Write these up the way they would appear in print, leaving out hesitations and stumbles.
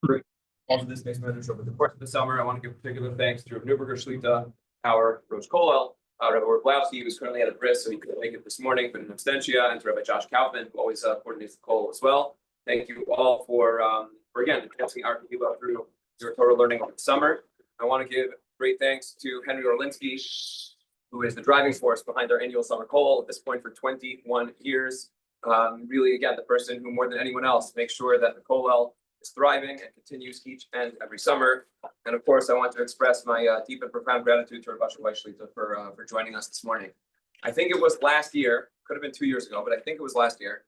Great. Also, this makes Medrash over the course of the summer. I want to give particular thanks to Rav Newberger Shlita, our Rosh Kolel, Rabbi Orblowski, who's currently at a bris, so he couldn't make it this morning, but in absentia, and to Rabbi Josh Kaufman, who always coordinates the call as well. Thank you all for again, advancing our people through your Torah learning over the summer. I want to give great thanks to Henry Orlinsky, who is the driving force behind our annual summer call at this point for 21 years. Really, again, the person who more than anyone else makes sure that the Kollel is thriving and continues each and every summer. And of course, I want to express my deep and profound gratitude to Rav Weiss for joining us this morning. I think it was last year, could have been 2 years ago, but I think it was last year,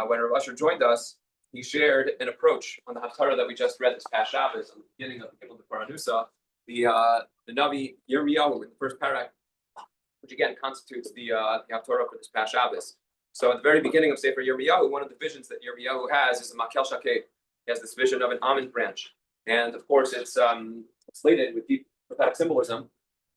when Rav Asher joined us, he shared an approach on the Haftarah that we just read this past Shabbos, on the beginning of the Gimel Paranusa, the Navi Yirmiyahu in the first parak, which again constitutes the Haftarah for this past Shabbos. So at the very beginning of Sefer Yirmiyahu, one of the visions that Yirmiyahu has is a Makel Shaked. He has this vision of an almond branch. And of course, it's slated with deep prophetic symbolism.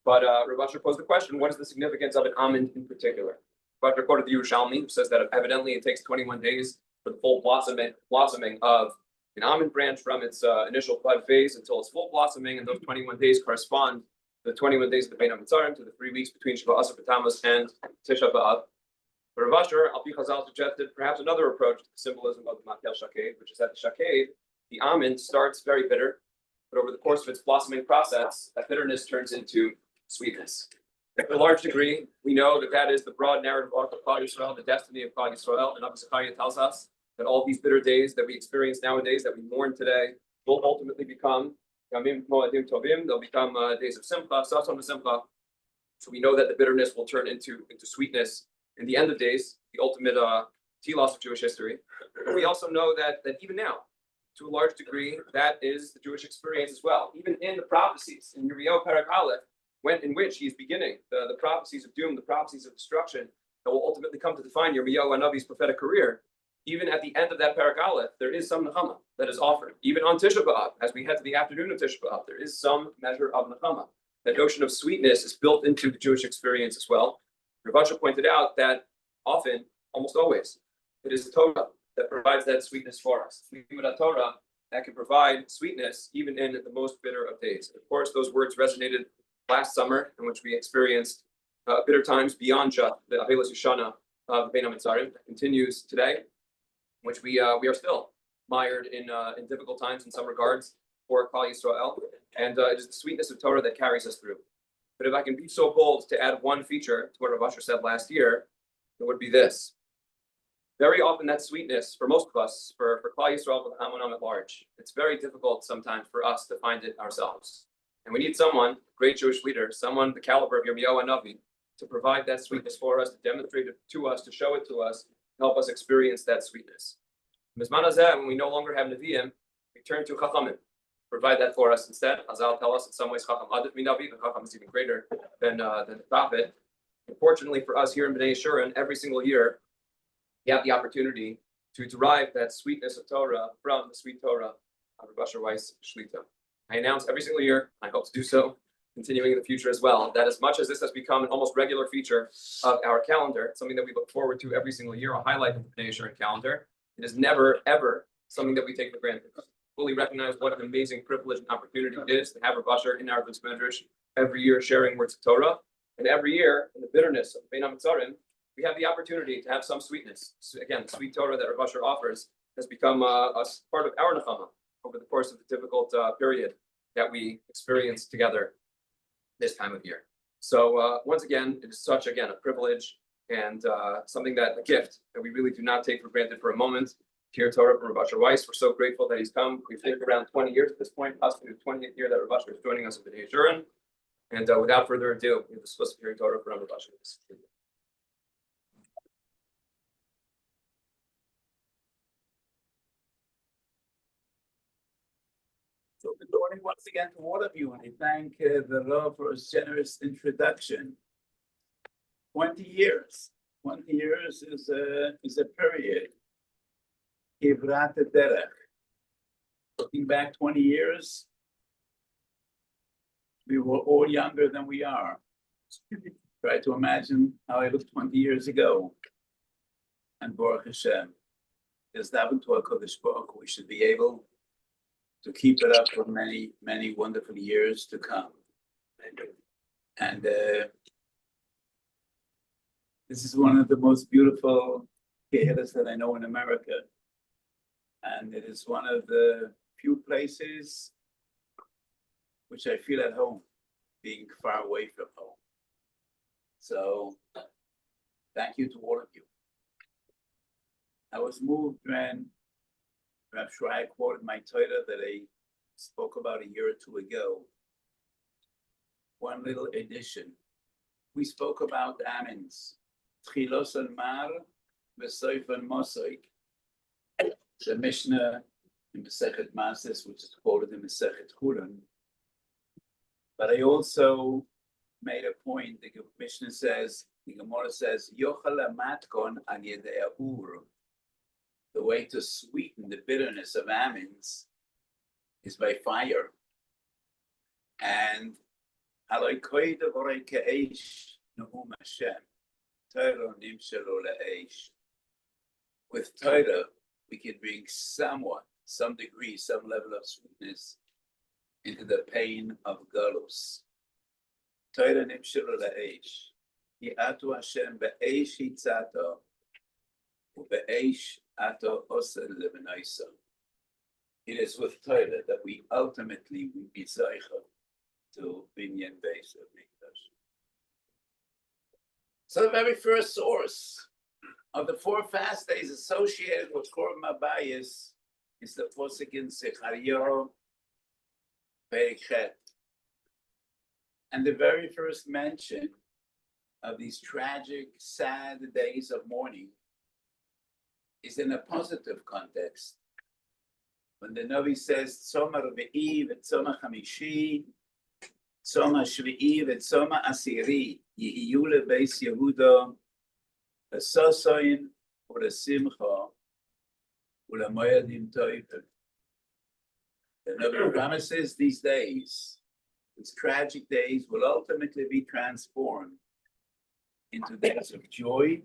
But Rav Asher posed the question, what is the significance of an almond in particular? Rav Asher quoted the Yerushalmi, who says that evidently it takes 21 days for the full blossoming of an almond branch from its initial bud phase until its full blossoming. And those 21 days correspond to the 21 days of the Bein HaMitzarim, to the 3 weeks between Shavuot Asar B'Tammuz and Tisha B'Av. But Rav Asher, Al Pi Chazal, suggested perhaps another approach to the symbolism of the Makel Shaked, which is that the Shaked, the almond, starts very bitter, but over the course of its blossoming process, that bitterness turns into sweetness. To a large degree, we know that that is the broad narrative arc of Klal Yisrael, the destiny of Klal Yisrael, and Rabbi Zechariah tells us that all these bitter days that we experience nowadays, that we mourn today, will ultimately become Yamim Moadim Tovim. They'll become days of Simcha, Sason v'Simcha. So we know that the bitterness will turn into sweetness in the end of days, the ultimate telos of Jewish history. But we also know that even now, to a large degree, that is the Jewish experience as well. Even in the prophecies, in Yirmiyahu Perek Aleph, in which he is beginning the prophecies of doom, the prophecies of destruction, that will ultimately come to define Yirmiyahu Hanavi's prophetic career. Even at the end of that Perek Aleph, there is some nechama that is offered. Even on Tisha B'Av, as we head to the afternoon of Tisha B'Av, there is some measure of nechama. That notion of sweetness is built into the Jewish experience as well. Rav Asher pointed out that often, almost always, it is the Torah that provides that sweetness for us. The Torah that can provide sweetness even in the most bitter of days. Of course, those words resonated last summer, in which we experienced bitter times beyond just the Avelos Yeshana of the Bein HaMitzarim that continues today, in which we are still mired in difficult times in some regards for Klal Yisrael, and it is the sweetness of Torah that carries us through. But if I can be so bold to add one feature to what Rav Asher said last year, it would be this. Very often that sweetness, for most of us, for Klal Yisrael, for the Hamonam at large, it's very difficult sometimes for us to find it ourselves. And we need someone, a great Jewish leader, someone the caliber of Yirmiyahu Hanavi, to provide that sweetness for us, to demonstrate it to us, to show it to us, help us experience that sweetness. When we no longer have Nevi'im, we turn to Chachamim. Provide that for us instead. Hazal tell us in some ways Chacham Adif Minavi, the Chacham is even greater than the prophet. Unfortunately for us here in Bnei Yeshurun, every single year, we have the opportunity to derive that sweetness of Torah from the sweet Torah of Rav Asher Weiss Shlita. I announce every single year, I hope to do so, continuing in the future as well, that as much as this has become an almost regular feature of our calendar, something that we look forward to every single year, a highlight of the Bnei Yeshurun calendar, it is never, ever something that we take for granted. Fully recognize what an amazing privilege and opportunity it is to have Rav Asher in our Medrash every year sharing words of Torah. And every year, in the bitterness of Bein HaMitzarim, we have the opportunity to have some sweetness. So again, the sweet Torah that Rav Asher offers has become a part of our nechama over the course of the difficult period that we experience together this time of year. So once again, it is such, again, a privilege and something a gift that we really do not take for granted for a moment. Here, Torah from Rav Asher Weiss. We're so grateful that he's come. We've taken around 20 years at this point, possibly the 20th year that Rav Asher is joining us in Bnei Yeshurun. And without further ado, we have the supposed to hear Torah from Rav Asher. So good morning once again to all of you, and I thank the Rav for his generous introduction. 20 years. 20 years is a period. Kivrat derech. Looking back 20 years, we were all younger than we are. Try to imagine how I looked 20 years ago. And Baruch Hashem, is that to HaKadosh Baruch Hu, we should be able to keep it up for many, many wonderful years to come. And this is one of the most beautiful kehilas that I know in America. And it is one of the few places which I feel at home, being far away from home. So thank you to all of you. I was moved when Rav Shrai quoted my Torah that I spoke about a year or two ago. One little addition. We spoke about Amins. Tchilos al Mar, V'soif al Mosoik. The Mishnah in Masechet Mases, which is quoted in Masechet Chulin. But I also made a point. The Mishnah says, the Gemara says, Yochel matkon al yedei ur. The way to sweeten the bitterness of Amins is by fire. And with Torah, we can bring somewhat, some degree, some level of sweetness into the pain of galus. Torah nimshelo la'esh. Yi'atu Hashem be'esh hitzato, u'be'esh ato osel le'benaisa. It is with Torah that we ultimately will be zeicha to binyan Beis of Mikdash. So the very first source of the 4 fast days associated with Korban Habayis is the posuk in Zechariah Perek Chet. And the very first mention of these tragic, sad days of mourning is in a positive context. When the Navi says, Tzoma Revi'i v'Tzoma Chamishi, Tzoma Shvi'i v'Tzoma Asiri, Yihiyu leBeis Yehuda, L'sosoin u'Lesimcha, u'Lemoyadim Toivim. The Navi promises these days, these tragic days, will ultimately be transformed into days of joy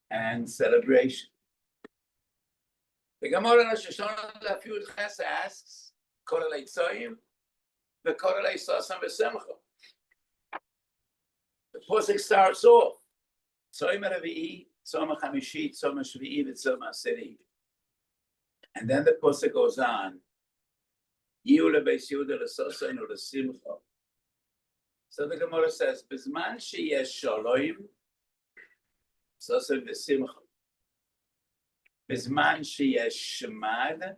and celebration. The Gemara in Rosh Hashanah Daf Yud Ches asks, "Korelei Tzoyim, v'korelei Sasam v'Simcha." The pasuk starts off, Tzom Revi'i, Tzom Chamishi, Tzom Shvi'i, v'Tzom Asiri. And then the pasuk goes on, Yiyu leBeis Yehuda l'Sosain u'Lesimcha. So the Gemara says, Bizman sheyesh Shalom, Sosain v'Simcha. Bizman sheyesh Shemad,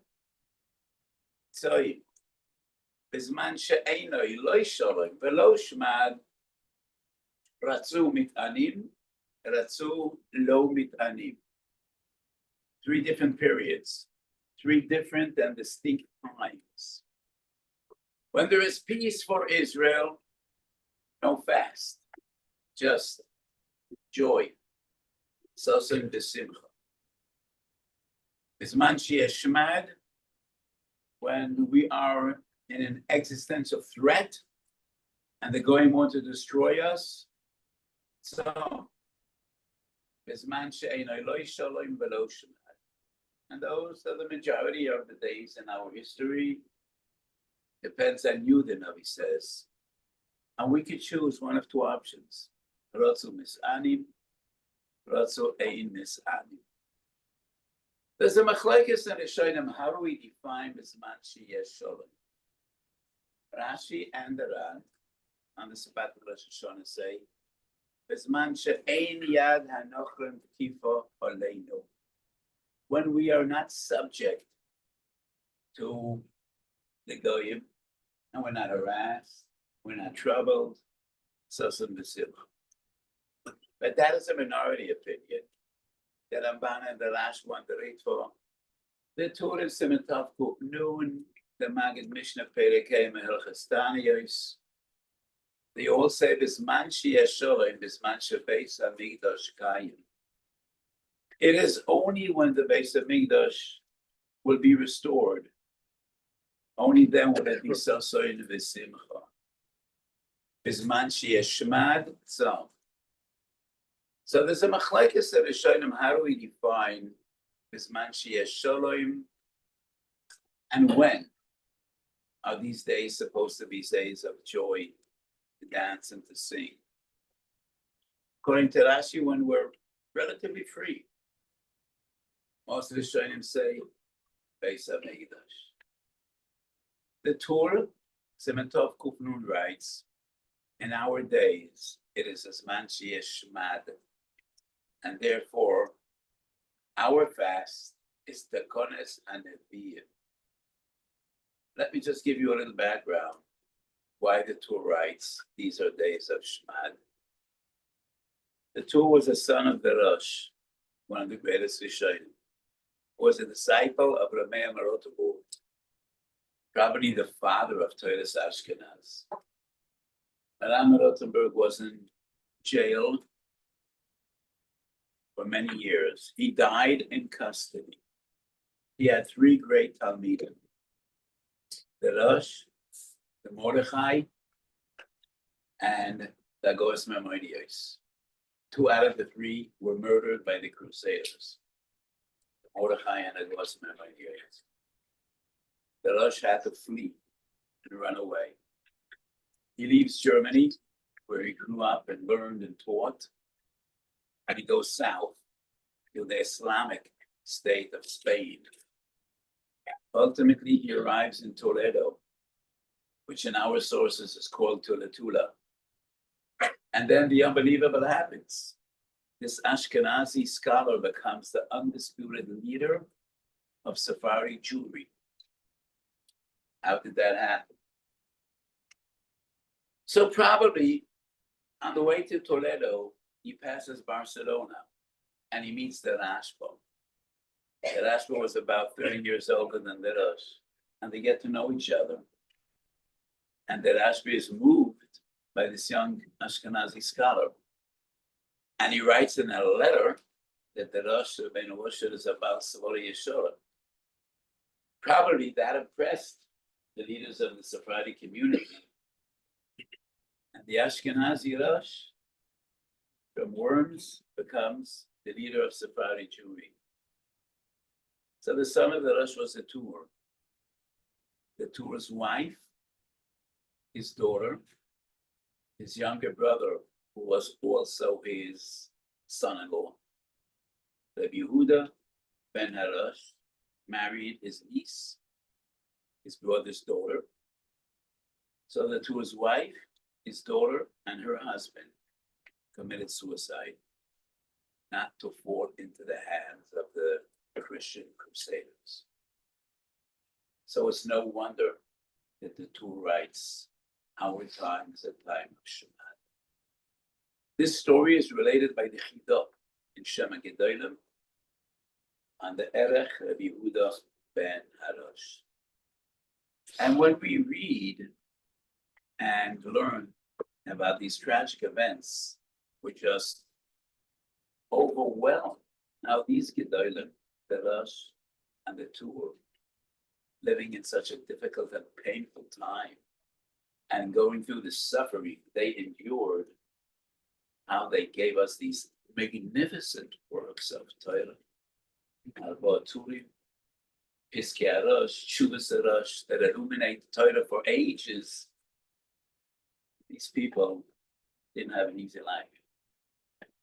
Tzoyim. Bizman she'einoi lo Shalom v'lo Shemad, Ratzu mit'anim, Ratzu lo mit'anim. 3 different periods, 3 different and distinct times. When there is peace for Israel, no fast, just joy. Sosain v'Simcha. Bizman sheyesh Shemad, when we are in an existential threat and the Goyim want to destroy us, so Bizman she'einoi lo Shalom v'lo Shemad. And those are the majority of the days in our history. Depends on you, the Navi says. And we could choose one of 2 options. Ratzu mis'anim, Ratzu ein mis'anim. There's a machlekes in Rishonim, how do we define Bizman sheyesh Shalom? Rashi and the Ran, on the Sabbath of Rosh Hashanah, say, Bizman she'ein yad hanochrim tifo oleinu. When we are not subject to the Goyim, and we're not harassed, we're not troubled, Sosain v'Simcha. But that is a minority opinion. The Ramban and the last one, the Ritva, the Torah Simentav Kuf Nun, the Maggid Mishnah Perek Mehilchas Taniyos, they all say Bizman sheyesh Shalom, Bizman shebeis Hamikdash Kayim. It is only when the Beis Hamikdash will be restored, only then will it be Sosain v'Simcha. Bizman sheyesh Shemad Tzom. So there's a machlekes that is showing them how do we define Bizman sheyesh Shalom and when. are these days supposed to be days of joy, to dance and to sing? According to Rashi, when we're relatively free, most of the Shonim say, Beis HaMikdash. The Torah, Sementov Kufnun writes, in our days, it is as man sheyesh shmad, and therefore, our fast is Takones and Nevi'im. Let me just give you a little background why the Torah writes these are days of Shmad. The Torah was a son of Medrash, one of the greatest Rishonim, was a disciple of Rameh Marotabu, probably the father of Toras Ashkenaz. Ram Rothenberg was in jail for many years. He died in custody. He had three great Talmidim, the Rosh, the Mordechai, and the Agos Maimonides. Two out of the three were murdered by the Crusaders, Mordechai and Agos Maimonides. The Rosh had to flee and run away. He leaves Germany, where he grew up and learned and taught, and he goes south to the Islamic state of Spain. Ultimately, he arrives in Toledo, which in our sources is called Tulatula. And then the unbelievable happens. This Ashkenazi scholar becomes the undisputed leader of Sephardi Jewry. How did that happen? So probably on the way to Toledo, he passes Barcelona and he meets the Rashba. The Rashba was about 30 years older than the Rosh, and they get to know each other. And the Rashba is moved by this young Ashkenazi scholar. And he writes in a letter that the Rosh Rabbeinu Moshe is about Savori Yeshua. Probably that impressed the leaders of the Sephardi community. And the Ashkenazi Rosh, from Worms, becomes the leader of Sephardi Jewry. So the son of the Rosh was the Tur. The Tur's wife, his daughter, his younger brother, who was also his son-in-law, Rabbi Yehuda ben Harosh, married his niece, his brother's daughter. So the Tur's wife, his daughter, and her husband committed suicide, not to fall into the hands of the Christian crusaders. So it's no wonder that the Torah writes, our time is a time of Shemad. This story is related by the Chidduch in Shema Gedolim on the Erech Rabbi Yehuda ben Harosh. And when we read and learn about these tragic events, we're just overwhelmed. Now these Gedolim, the Rosh and the Tur, living in such a difficult and painful time and going through the suffering they endured, how they gave us these magnificent works of Torah, Al-Ba'aturim, Piskei HaRosh, Shuvas HaRosh, that illuminate Torah for ages. These people didn't have an easy life.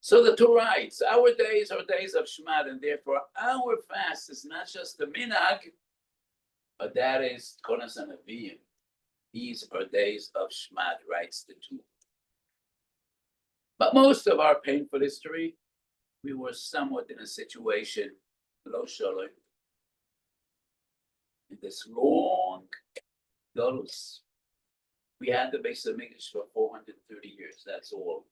So the Torah writes, our days are days of Shemad, and therefore our fast is not just the minhag, but that is Konas and Aviyim. These are days of Shemad, writes the Torah. But most of our painful history, we were somewhat in a situation, lo shalom, in this long Golus. We had the Beis HaMikdash for 430 years, that's all.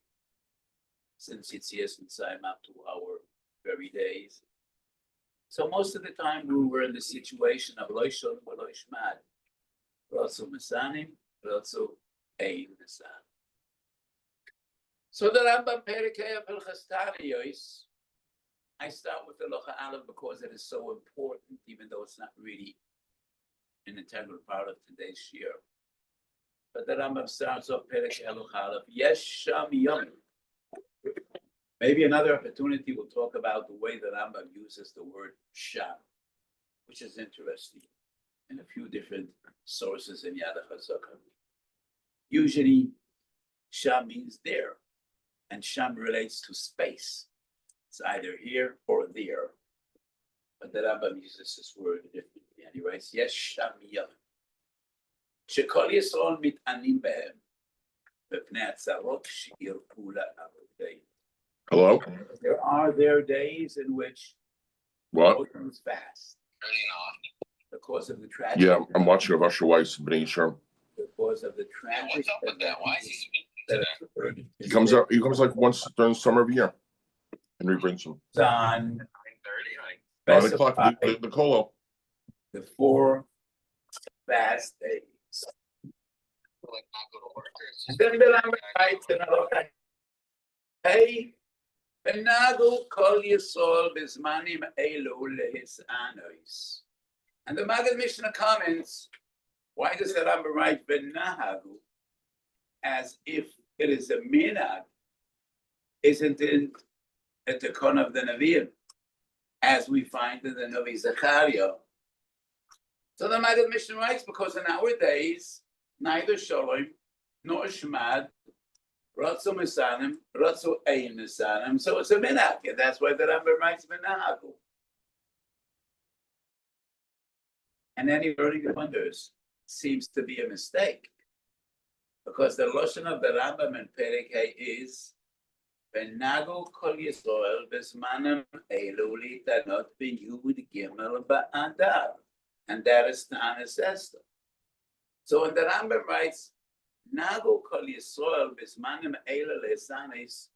Since Yitzias Mitzrayim up to our very days. So most of the time we were in the situation of Lo Shalom or Lo Shmad. Ratzu Mesanim, Ratzu Ein Mesan. So the Rambam Perikei of Hilchas Taniyos, I start with the Locha Aleph because it is so important, even though it's not really an integral part of today's year. But the Rambam starts off Perikei Locha Aleph, Yesh Sham Yom. Maybe another opportunity we'll talk about the way that Rambam uses the word Sham, which is interesting. in a few different sources in Yad HaChazaka. Usually, Sham means there, and Sham relates to space. It's either here or there. But the Rambam uses this word differently, and he writes, yes, Sham Yam. Shekol Yisrael mit'anim behem, b'pnei atzarot she'irpu la'avodei. Hello? There are their days in which What? ocean is fast. Because of the tragedy. Yeah, I'm watching a Russia Weiss, B'nai Yisrael. Because of the tragic. What's up with that? Why is he speaking to He comes out, he comes like once during the summer of the year. Henry brings him. On 9:30? Like, 9 o'clock, the Colo. the 4 fast days. like not go to work or it's And just then the Rambam writes in Halacha, hey, v'nagu kol Yisrael b'zmanim elu lehis'anois. And the Maggid Mishnah comments, why does the Rambam write v'nahagu as if it is a minhag? Isn't it a tikkun of the Nevi'im, as we find in the Navi Zechariah? So the Maggid Mishnah writes, because in our days, neither Shalom nor Shmad, Ratzu Misanim, Ratzu Ein Misanim, so it's a minhag, and that's why the Rambam writes v'nahagu. And then he already wonders, seems to be a mistake, because the Lashon of the Rambam in Perek Hey is v'nagu kol Yisrael b'zmanim elu litanot b'yud gimel ba'adar, and that is Tanis Esther. So when the Rambam writes nagu kol Yisrael b'zmanim elu lesanis,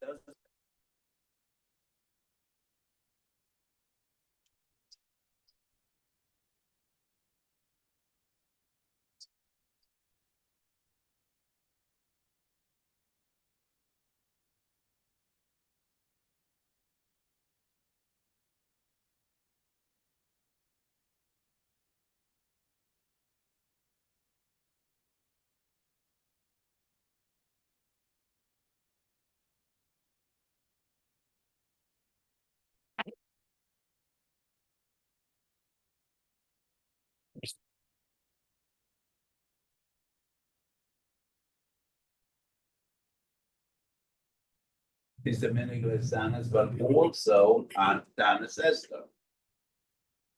is the minhag lesanis, but also on Tanis Esther.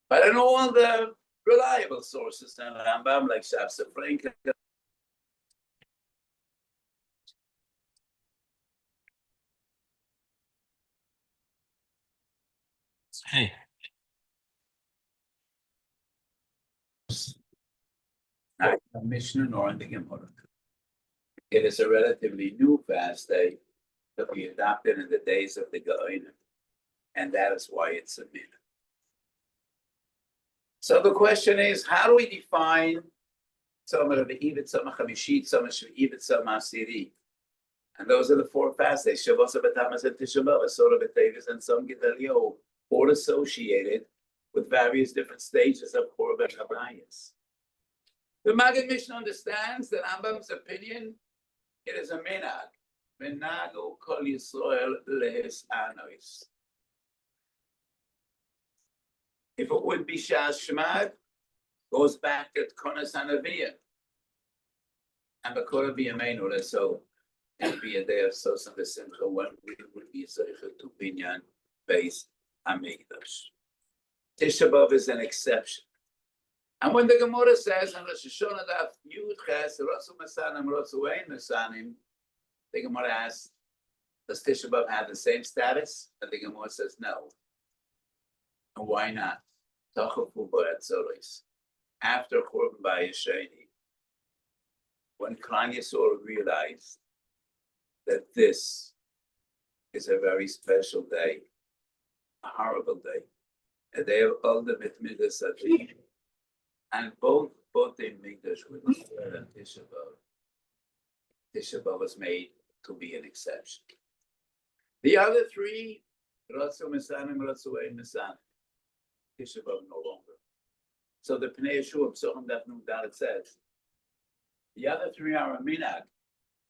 But in all the reliable sources in Rambam, like Shavsa Frank, hey, not in the Mishnah nor in the Gemara. It is a relatively new fast day that we adopted in the days of the Gaon, and that is why it's a minhag. So the question is, how do we define some of the Eivet, some of Chamishit, some of Shvi'ivit, some of Asiri? And those are the 4 fast days, Shavuos, B'Tamas, and Tisha B'Av, Sora B'Tevis, and some Gedaliot, all associated with various different stages of Korban Habayis. The Maggid Mishnah understands that Rambam's opinion, it is a minhag. V'nagu kol Yisrael lehis'anois. If it would be Shas Shemad, goes back to Konas Hanaviyah. And Bakura B'Yameinu, so and be a day of Sosan V'Simcha, when we would be Zeicha to Binyan Beis Hamikdash. Tisha B'Av is an exception. And when the Gemara says, and Rosh Hashanah Daf Yud Ches, Ratzu Mesanim, Ratzu Ein Mesanim, the Gemara asks, does Tisha B'Av have the same status? And the Gemara says no. And why not? Tachafu B'Atzoros. After Korban Bayesheni, when Klan Yisrael realized that this is a very special day, a horrible day, a day of ultimate Midas Adin, and both the Mikdash with and Tisha B'Av. Tisha B'Av was made to be an exception. The other 3, Ratzu Mesanim, Ratzu Ein Mesanim, Tisha B'Av no longer. So the Pnei Yeshua, Psochim Daf Nun Dalet says, the other 3 are a minhag.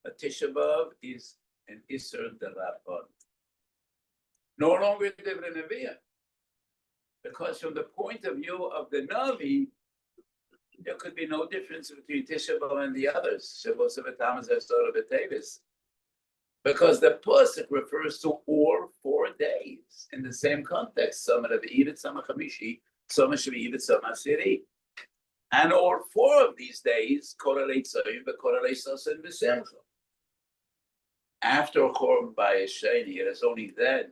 A Tisha B'Av is an Isser D'Rabban. No longer Divrei Nevi'im. Because from the point of view of the Navi, there could be no difference between Tisha B'Av and the others. Shavuos of Tammuz and Sor of Tevis. Because the pasuk refers to all 4 days in the same context. Some of the Eivet, some of Chamishi, some of Shvi'Eivet, some of Siri. And all 4 of these days correlate Soyim, but correlate Sosin B'Simcha. After Chorban Bayesheni, it is only then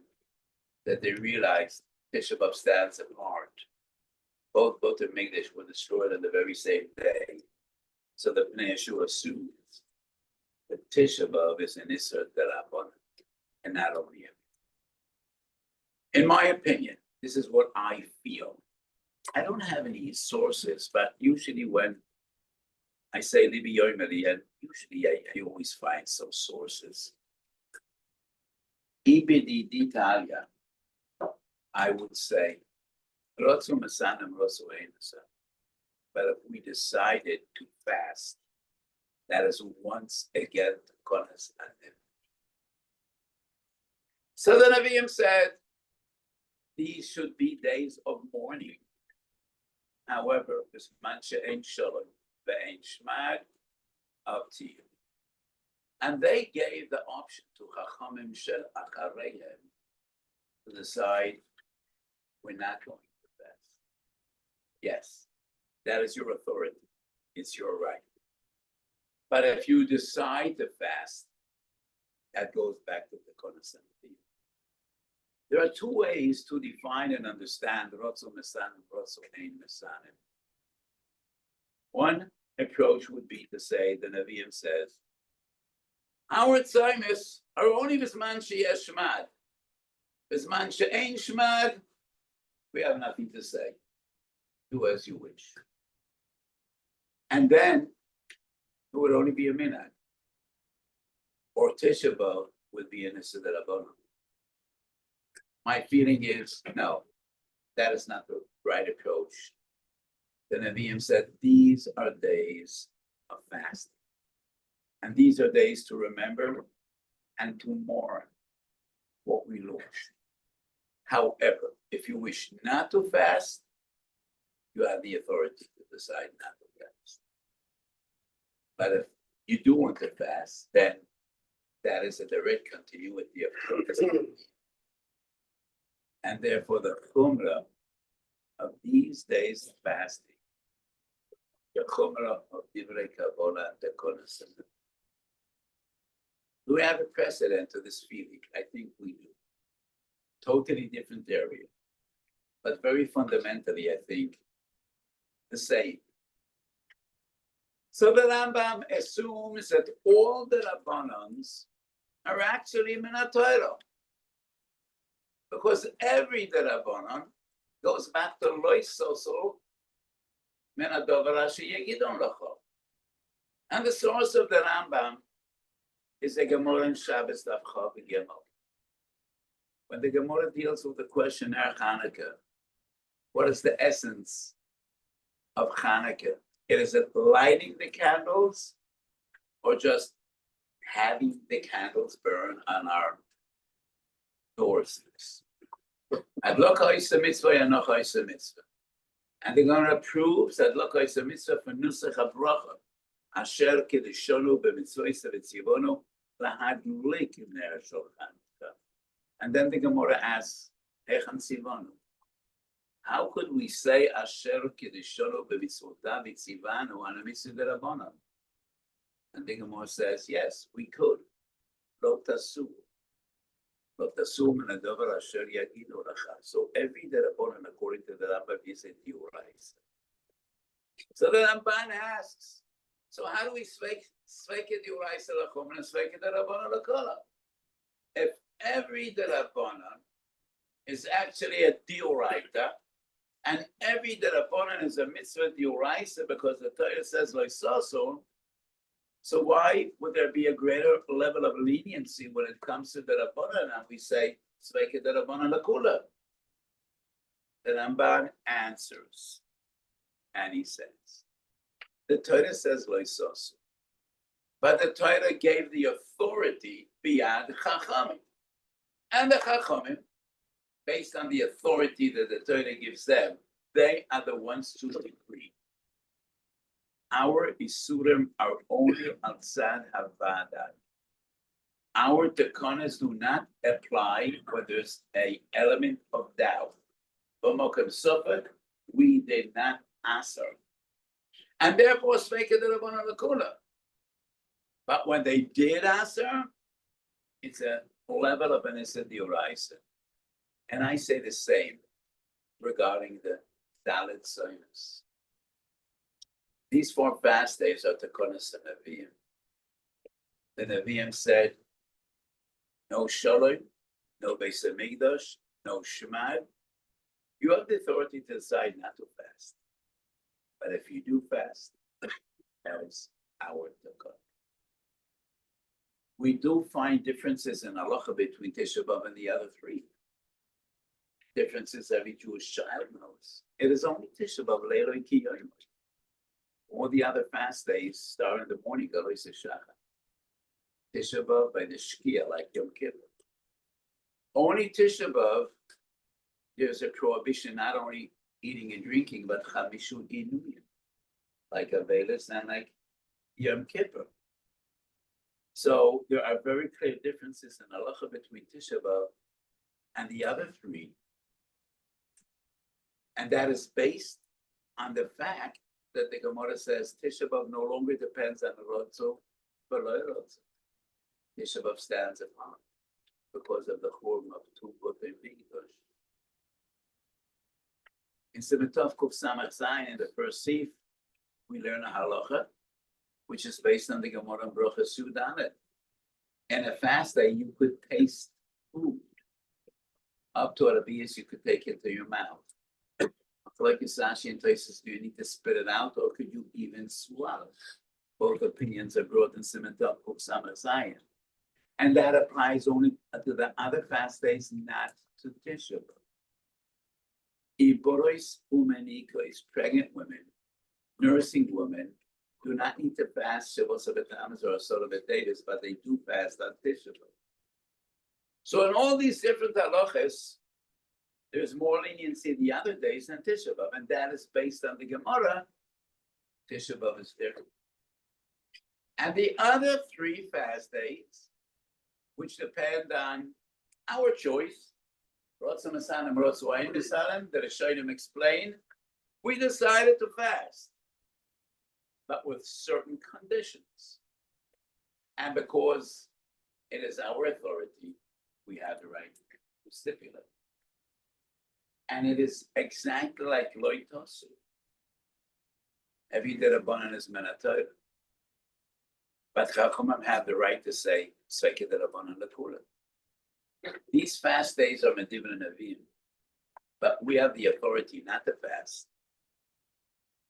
that they realized Tisha B'Av stands apart. Both the Mikdash were destroyed on the very same day. So the Pnei Yeshua assumes that Tisha B'Av is an Isser D'Rabbanan, and not only him. In my opinion, this is what I feel. I don't have any sources, but usually when I say Libi Yoimeli, and usually I always find some sources. Ibidi d'Italia, I would say, Rotzu Masanim, Rotzu Einasa. But if we decided to fast, that is once again Konas Anim. So the Nevi'im said, these should be days of mourning. However, this mancha ain't shalom, the ain't shmad, up to you. And they gave the option to Chachamim Shel Achareihem to decide we're not going to fast. Yes, that is your authority. It's your right. But if you decide to fast, that goes back to the Konas Anim. There are 2 ways to define and understand Rotzu Mesanim, Rotzu Ein Mesanim. One approach would be to say, the Nevi'im says, our tzaimis are only Bisman Sheyesh Shmad. Bisman She'ein Shmad, we have nothing to say. Do as you wish. And then it would only be a minhag. Or Tisha B'Av would be an Issa D'Rabbanan. My feeling is, no, that is not the right approach. The Nevi'im said, these are days of fasting. And these are days to remember and to mourn what we lost. However, if you wish not to fast, you have the authority to decide not to fast. But if you do want to fast, then that is a direct continuity of the and therefore the chumrah of these days of fasting, the chumrah of divrei kabbalah and the konas. Do we have a precedent to this feeling? I think we do. Totally different area, but very fundamentally, I think, the same. So the Rambam assumes that all the Rabbanans are actually min haTorah. Because every Derabanan goes back to Lois Soso, min haDover asher yegidon lacha. And the source of the Rambam is the Gemara in Shabbos Daf Chav Gimel. When the Gemara deals with the question of Hanukkah, what is the essence of Hanukkah? Is it lighting the candles or just having the candles burn on our doors? And the Gemara proves that Lokais a mitzvah for Nusach HaBracha, Asher Kedishonu b'mitzvahs v'tzivonu lahadlik in ner shulchan. And then the Gemara asks, Hechan tzivonu? How could we say Asher Kedishonu b'mitzvotav v'tzivanu on a mitzvah d'Rabbanan? And the Gemara says, yes, we could. Lo tasu. So every D'Rabbanan, according to the Rambam, is a Dioraisa. So the Ramban asks, so how do we sveik a Dioraisa l'chomer and sveik a D'Rabbanan l'kola? If every D'Rabbanan is actually a Dioraita, and every D'Rabbanan is a mitzvah Dioraisa because the Torah says like so why would there be a greater level of leniency when it comes to the Rabbanan and we say, Sveike the Rabbanan Lakula? The Ramban answers, and he says, the Torah says Loisosu, but the Torah gave the authority beyond Chachamim. And the Chachamim, based on the authority that the Torah gives them, they are the ones to decree. our isurim are only outside havada. Our takonas do not apply where there's a element of doubt. B'mokem suffolk, we did not answer. And therefore, speak of the Rabbanan Lakula. But when they did answer, it's a level of an Issa. And I say the same regarding the Dalit Soymas. These 4 fast days are Takonas and Nevi'im. The Nevi'im said, no Shalom, no Beis Hamikdash, no Shemad. You have the authority to decide not to fast. But if you do fast, that is our Takon. We do find differences in halacha between Tisha B'Av and the other 3. Differences every Jewish child knows. It is only Tisha B'Av, Leiloi Ki Yoim. All the other fast days start in the morning, Galoi Shachar. Tisha B'Av by the Shkia, like Yom Kippur. Only Tisha B'Av, there's a prohibition not only eating and drinking, but Chamishu Inuyim, like Avelis and like Yom Kippur. So there are very clear differences in halacha between Tisha B'Av and the other 3. And that is based on the fact that the Gemara says Tisha B'Av no longer depends on the Rotzo, but Rotzo. Tisha B'Av stands upon because of the Churm of Tuvot and Mikdash. In Simitov Kuf Samach Zayin, in the first Sif, we learn a halacha, which is based on the Gemara Brochas Yudanet. And a fast day, you could taste food. Up to a Rabbias, you could take it to your mouth. Like Isashi and Tosis, do you need to spit it out, or could you even swallow? Both opinions are brought in Simitov Kuf Samach Zayin. And that applies only to the other fast days, not to Tisha B'Av. Iboros umenikois, pregnant women, nursing women, do not need to fast Shavuos B'Tammuz or Asor B'Teves, but they do fast on Tisha B'Av. So in all these different halachas, there's more leniency the other days than Tisha B'Av, and that is based on the Gemara. Tisha B'Av is there. And the other 3 fast days, which depend on our choice, Rotzim Asanim, Rotzuayin Misalim, the Rishonim explain, we decided to fast, but with certain conditions. And because it is our authority, we have the right to stipulate. And it is exactly like Loitosu. Every Derabanan is Menatayr. But Chachamim have the right to say, Sveke Derabanan Lakula. These fast days are Medivin and Avim, but we have the authority not to fast.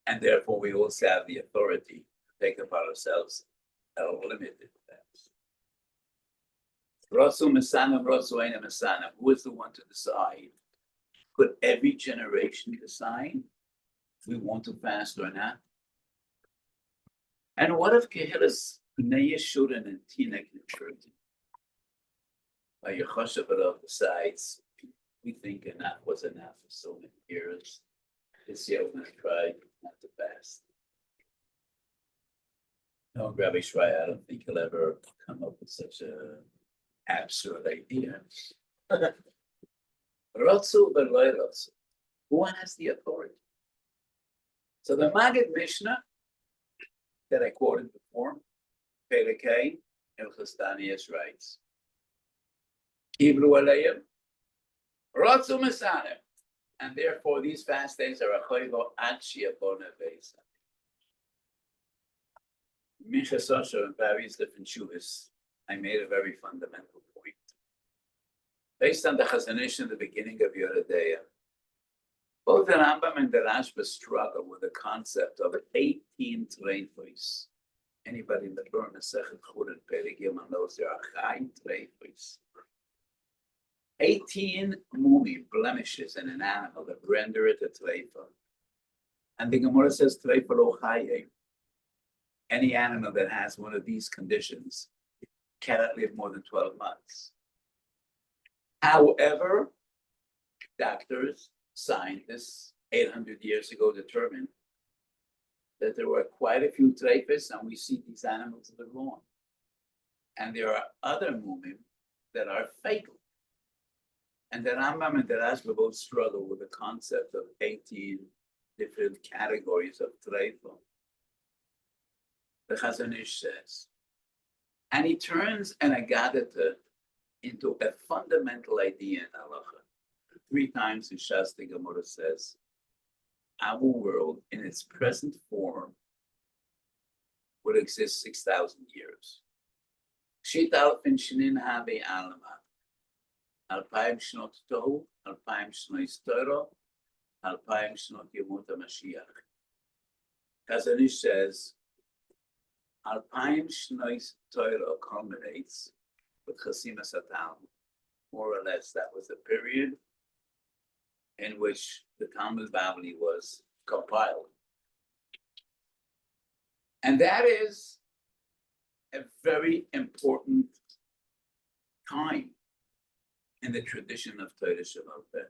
And therefore, we also have the authority to take upon ourselves a limited fast. Rasu Mesanam, Rasu Eina Mesanam. Who is the one to decide? Could every generation decide we want to fast or not? And what if Kehilas Bnei Yeshurun and Tinek Nechurti? By Yechoshavarov decides, we think enough was enough for so many years. This year we're going to try not to fast. No, Rabbi Shrai, I don't think he'll ever come up with such a absurd idea. Rotsu v'loy rotsu. Who has the authority? So the Maggid Mishnah that I quoted before, Pelekei, Ilchos Danius writes, Kiblu Aleim, Rotsu Mesanim, and therefore these fast days are a choivo ad shiabona beisa. Mincha Sosha and various different shuvas, I made a very fundamental point. Based on the Chazanish in the beginning of Yoredeya, both the Rambam and the Rashba struggle with the concept of 18 treifos. Anybody in the Burn Masechet Chulin Perigim knows there are high treifos. 18 mumi blemishes in an animal that render it a treifa. And the Gemara says treifa lo chaye. Any animal that has one of these conditions cannot live more than 12 months. However, doctors, scientists, 800 years ago determined that there were quite a few treifas, and we see these animals live long. And there are other mumim that are fatal. And the Rambam and the Rashba both struggle with the concept of 18 different categories of treifa. The Chazon Ish says, and he turns an agadata into a fundamental idea in halacha. 3 times in Shas the Gemara says, our world in its present form would exist 6,000 years. Shit alfin shinin habe alama. Alpayim shnot tohu, alpayim shnois toro, alpayim shnot yemut HaMashiach. Chazon Ish says, alpayim shnois toro culminates with Chasimas HaTalmud. More or less, that was the period in which the Talmud Bavli was compiled. And that is a very important time in the tradition of Torah Shabbat.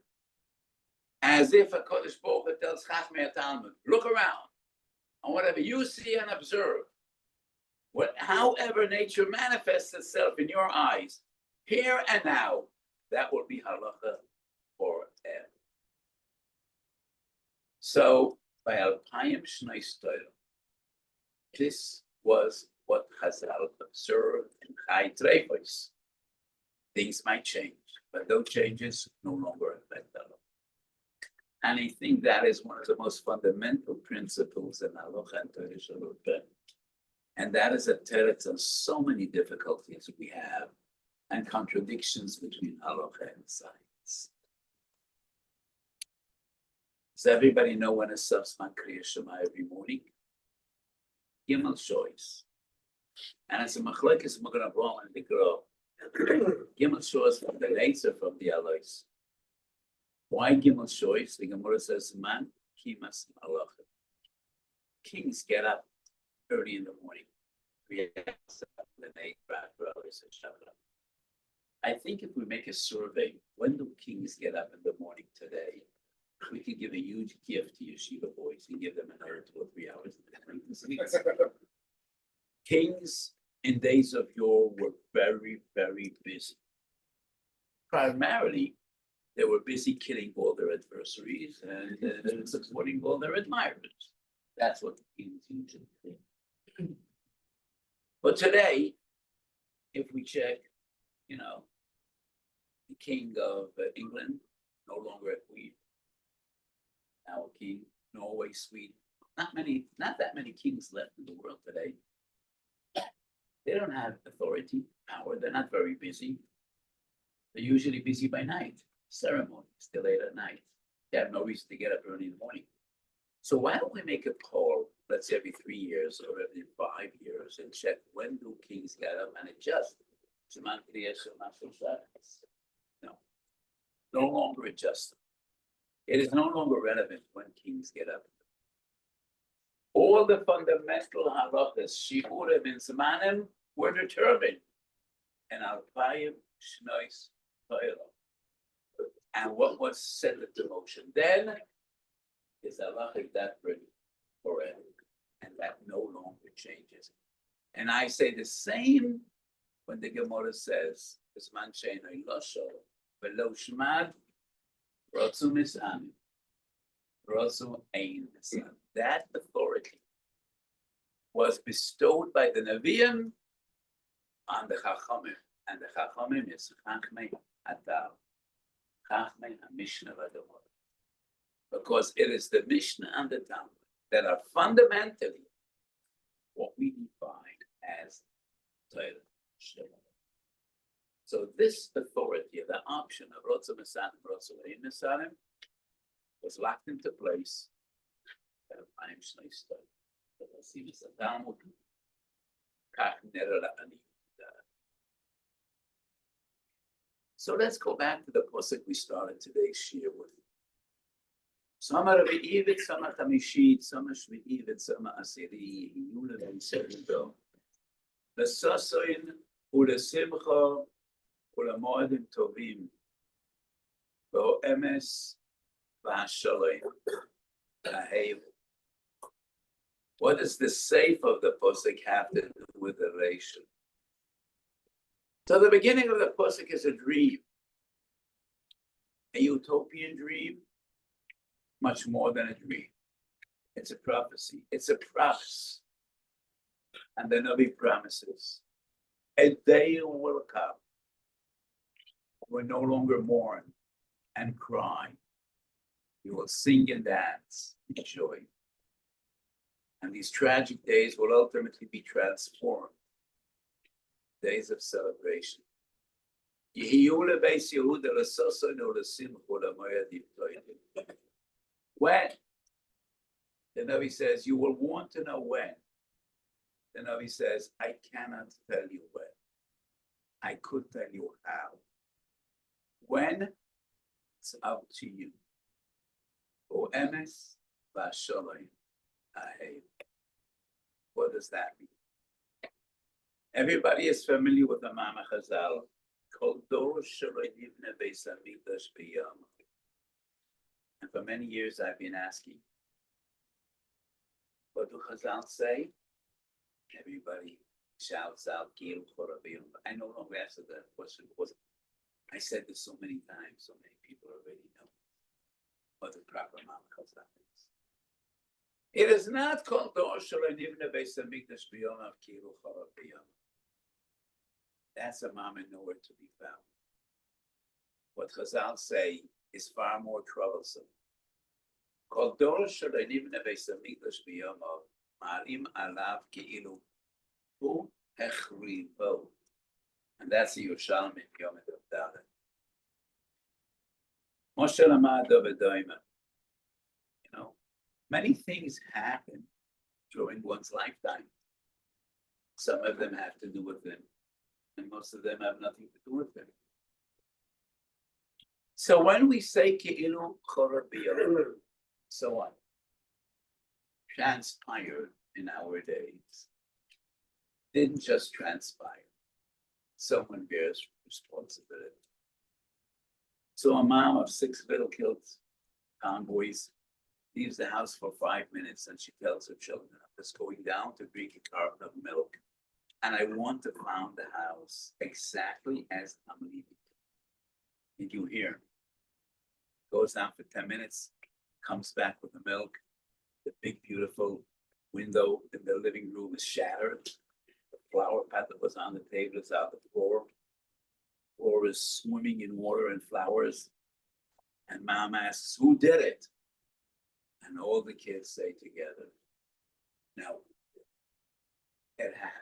As if a Kodesh Baruch Hu tells Chachmei Talmud, look around, and whatever you see and observe, however nature manifests itself in your eyes, here and now, that will be halacha forever. So, by Alpayim Shnei Torah, this was what Chazal observed in Chai Treifos. Things might change, but those changes no longer affect halacha. And I think that is one of the most fundamental principles in halacha and Torah Shabbat. And that is a teretz of so many difficulties we have and contradictions between halacha and science. Does everybody know when a subsman Kriya Shema every morning? Gimel Shois. And it's a machlekes Magen Avraham and the girl. Gimel Shois from the Leitzer from the Alois. Why Gimel Shois? The Gemara says, man, kimas halacha. Kings get up early in the morning. I think if we make a survey, when do kings get up in the morning today? We could give a huge gift to yeshiva boys and give them another 2 or 3 hours. Kings in days of yore were very, very busy. Primarily, they were busy killing all their adversaries and supporting all their admirers. That's what the kings usually did. But today, if we check, the king of England, no longer a queen. Now a king, Norway, Sweden. Not that many kings left in the world today. They don't have authority, power. They're not very busy. They're usually busy by night. Ceremonies, till late at night. They have no reason to get up early in the morning. So why don't we make a poll, let's say every 3 years or every 5 years, and check when do kings get up and adjust? No longer adjust. It is no longer relevant when kings get up. All the fundamental halachas, shiurim and zmanim, were determined. And alpayim shnois toila. And what was set into motion then is halachic that pretty forever, and that no longer changes. And I say the same when the Gemara says, "Bisman she'enoi losho v'lo shmad rotzu misam rotzu ein misam." That authority was bestowed by the Nevi'im on the Chachamim, and the Chachamim is Chachmei Hadar, Chachmei HaMishnah v'Gemara. Because it is the Mishnah and the Talmud that are fundamentally what we define as Torah Shabbat. So this authority, the option of Rotzu Mesanim, Rotzu Ein Mesanim, was locked into place. So let's go back to the pasuk we started today's shir with. Sama Revi'ivit, Sama Tamishit, Sama Shvi'ivit, Sama Asiri, Yula Ben Sevido, Lesasoin, Ula Simcha, Ula Moedim Tovim, Bo Emes, Vashaloim, Vahev. What does the safe of the pasuk have to do with the relation? So the beginning of the pasuk is a dream, a utopian dream, much more than a dream. It's a prophecy. It's a promise. And the Navi promises, a day will come when no longer mourn and cry. You will sing and dance in joy. And these tragic days will ultimately be transformed. Days of celebration. When? The Navi says, you will want to know when. The Navi says, I cannot tell you when. I could tell you how. When? It's up to you. O emes v'shalom ahev. What does that mean? Everybody is familiar with the Mama Chazal, called Dor Shalom Yivne Beis Hamikdash B'Yom. And for many years I've been asking, what do Chazal say? Everybody shouts out, Gil Chorabiyom. I no longer answer that question because I said this so many times, so many people already know what the proper Mama Chazal is. It is not called Dor Shalom Yivne Beis Hamikdash B'Yom of Gil Chorabiyom. That's a mama nowhere to be found. What Chazal say is far more troublesome. Called Dor Shalom Yivne Beis Hamikdash B'Yom of Ma'alim Alav Ke'ilu Hu Hechrivo. And that's the Yerushalmi Yom Dalet. Moshe Lamad Dovedoima. You know, many things happen during one's lifetime. Some of them have to do with them, and most of them have nothing to do with them. So when we say Ke'ilu Chorabiyom, so on, transpired in our days, didn't just transpire. Someone bears responsibility. So a mom of 6 little kids, tomboys, leaves the house for 5 minutes and she tells her children, I'm just going down to drink a carton of milk. And I want to found the house exactly as I'm leaving. Did you hear? Goes down for 10 minutes, comes back with the milk. The big, beautiful window in the living room is shattered. The flower pot that was on the table is out the floor. The floor is swimming in water and flowers. And mom asks, who did it? And all the kids say together, no, it happened.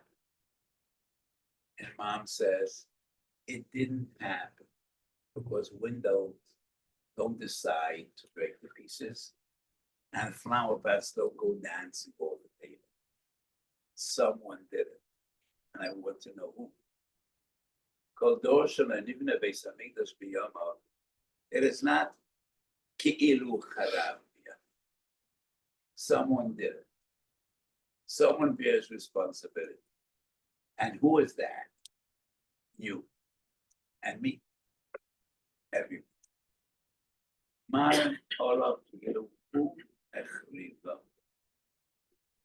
And mom says, it didn't happen because windows don't decide to break the pieces and flower pots don't go dancing over the table. Someone did it, and I want to know who. Called Dor Shalom Yivne Beis Hamikdash B'Yom. It is not Ke'ilu HaRav. Someone did it. Someone bears responsibility. And who is that? You and me. Everyone.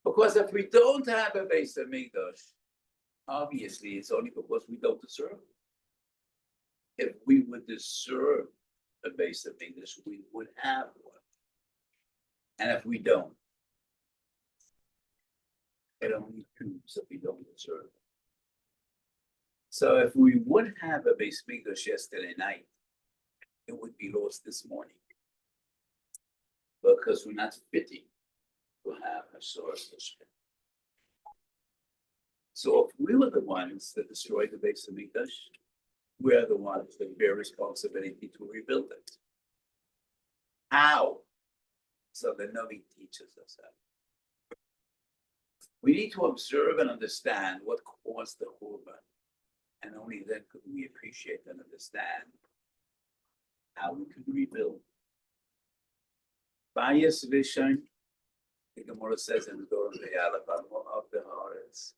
Because if we don't have a Beis Hamikdash, obviously it's only because we don't deserve it. If we would deserve a Beis Hamikdash, we would have one. And if we don't, it only proves that we don't deserve it. So if we would have a Beis Hamikdash yesterday night, it would be lost this morning. Because we're not fitting to have a source of strength. So if we were the ones that destroyed the Beis Hamikdash, we are the ones that bear responsibility to rebuild it. How? So the Navi teaches us that. We need to observe and understand what caused the Churban, and only then could we appreciate and understand how we could rebuild. Bias vision, the Gemara says in the Dor of the Haaretz.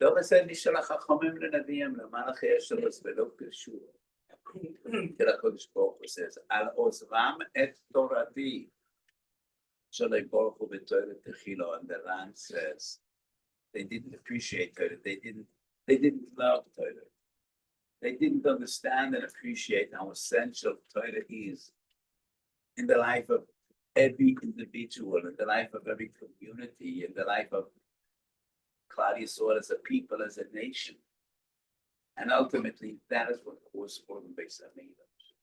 Dova said, Nishalach HaChomim L'Naviyim L'Malach Yeshalos V'Lo Pirshu. HaKadosh Baruch Hu says, Al Ozvam Et Torati. Shalei Baruch Hu b'Torah Techila, and the Ran says they didn't appreciate Torah. They didn't love Torah. They didn't understand and appreciate how essential Torah is in the life of every individual, in the life of every community, in the life of Klal Yisrael as a people, as a nation. And ultimately, that is what caused for the Beis Hamikdash.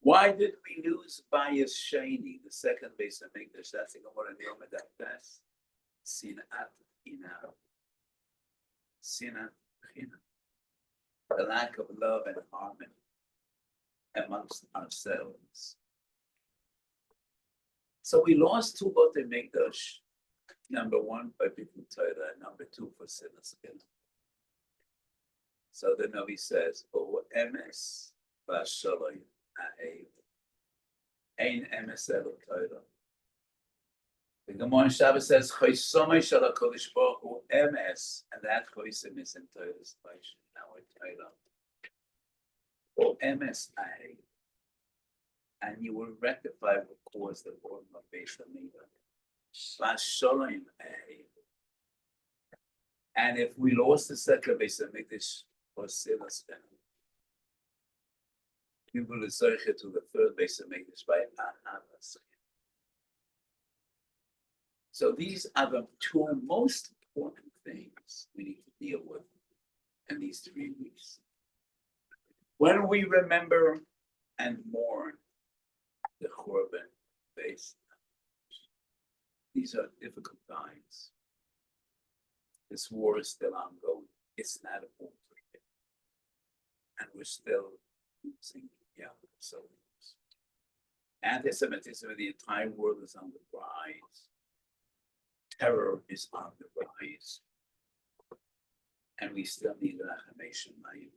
Why did we lose Bayis Sheni, the second Beis Hamikdash? That's the Gemara in Yom HaDaftas. Sinat Ina. Sinat Ina. The lack of love and harmony amongst ourselves. So we lost two Botei Mikdash. Number one, by Bittul Torah, and number two, for sinners. So the Navi says, "O emes v'shalom ha'ev, ein emes elo Torah." The Gemara in Shabbos says, "Choisomei shel HaKadosh Baruch Hu emes," and that choisim is in Torah's place. Now in Torah, "O emes ha'ev," and you will rectify what caused the problem of Beis Hamikdash. V'shalom ha'ev. And if we lost the second Beis Hamikdash, or sinners, we will associate to the third Beis Hamikdash by Ahavas. So these are the two most important things we need to deal with in these 3 weeks. When we remember and mourn the Churban Beis, these are difficult times. This war is still ongoing. It's not over. And we're still losing soldiers. Anti-Semitism in the entire world is on the rise. Terror is on the rise. And we still need Rachamei Shemayim.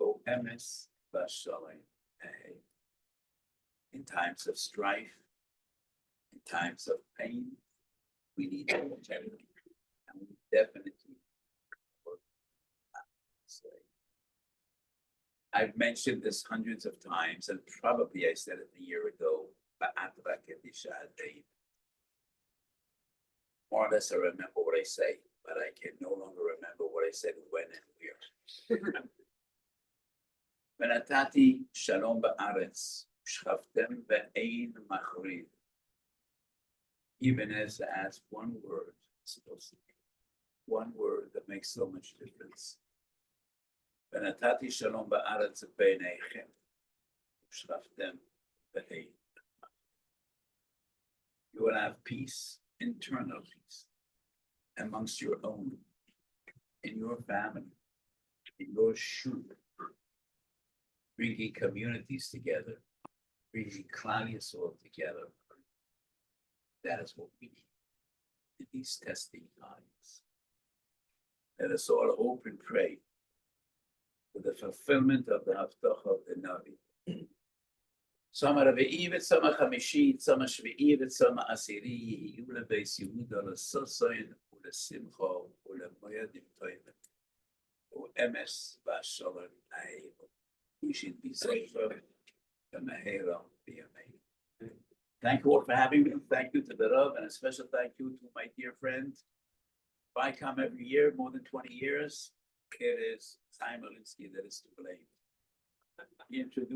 O emes v'shalom ha'ev. In times of strife, in times of pain, we need to protect them. And we definitely I've mentioned this hundreds of times, and probably I said it a year ago, but more or less I remember what I say, but I can no longer remember what I said when and where. Venatati shalom ba'aretz, shchaftem ve'ein machriv. Even as one word, supposed to be one word that makes so much difference. ונתתי שלום בארץ בעיניכם, ושרפתם בהי. You will have peace, internal peace, amongst your own, in your family, in your shul, bringing communities together, bringing Klal Yisrael together. That is what we need in these testing times. Let us all hope and pray for the fulfillment of the Haftach of the Navi. Sama Ravi'i v'Sama Chamishi, Sama Shvi'i v'Sama Asiri, Yiyu leBeis Yehuda l'Sosoyin u'leSimcha u'leMoyadim Toivim u'emes v'Shalom ha'ev. We should be safer than Mehera b'Yamein. Thank you all for having me. Thank you to the Rav, and a special thank you to my dear friend. I come every year, more than 20 years. It is Chaim Olinsky that is to blame. He introduced